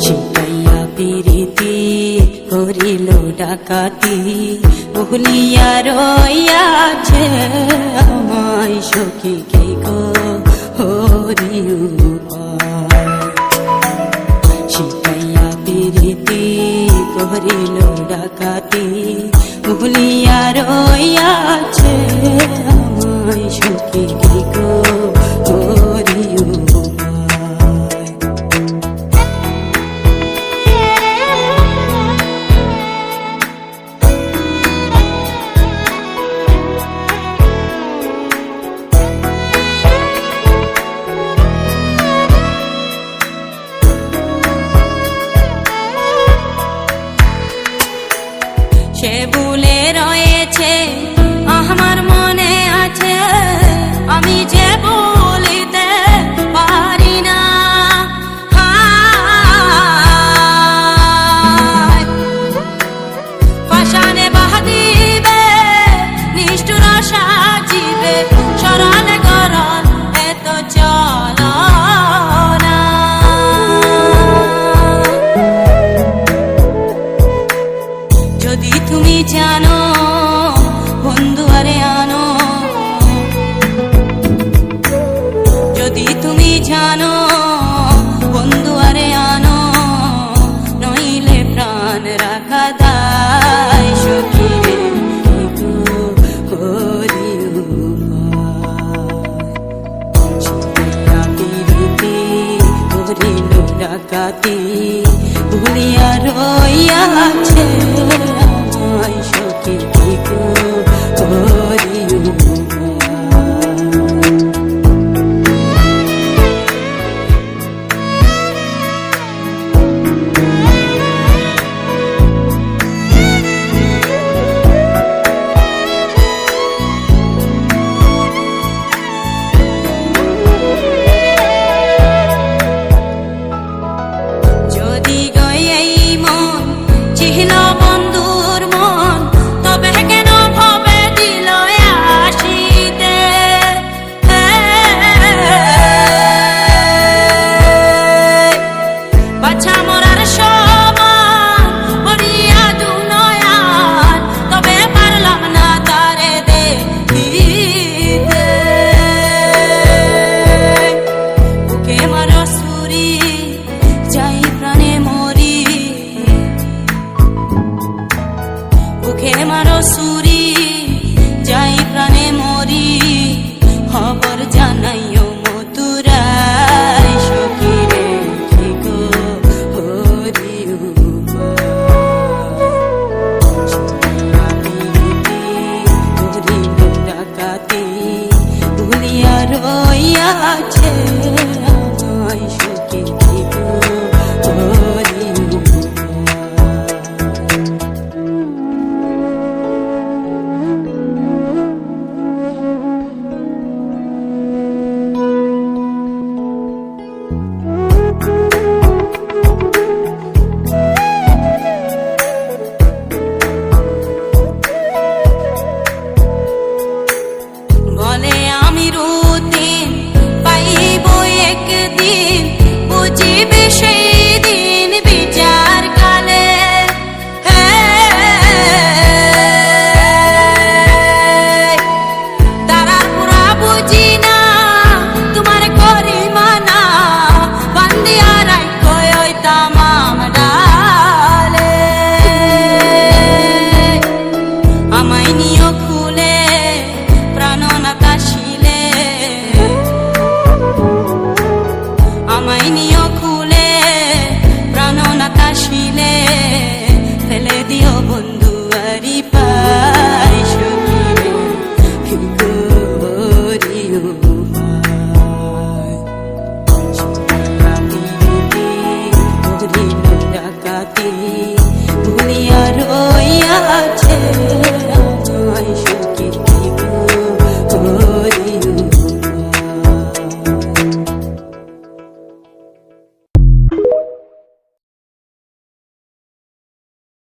শিখাইয়া পিরিতি করিল ডাকাতি ভুলিয়া রইয়াছে আমায় সখী কে গো হরি উপায়। শিখাইয়া পিরিতি করিল ডাকাতি ভুলিয়া রইয়াছে আমায় সখী কে গো হরি উপায়। সে ভুলে রয়েছে আমার মনে আছে আমি যে বলিতে পারি না। পাষাণে বাঁধিবে নিষ্ঠুর সাজিবে সরল গরল এত চলো না। যদি তুমি জানো বন্ধু আরে আনো, যদি তুমি জানো বন্ধু আরে আনো, নইলে প্রাণ রাখা দায় সখী রে হরি উপায়। শিখাইয়া পিরিতি করিল ডাকাতি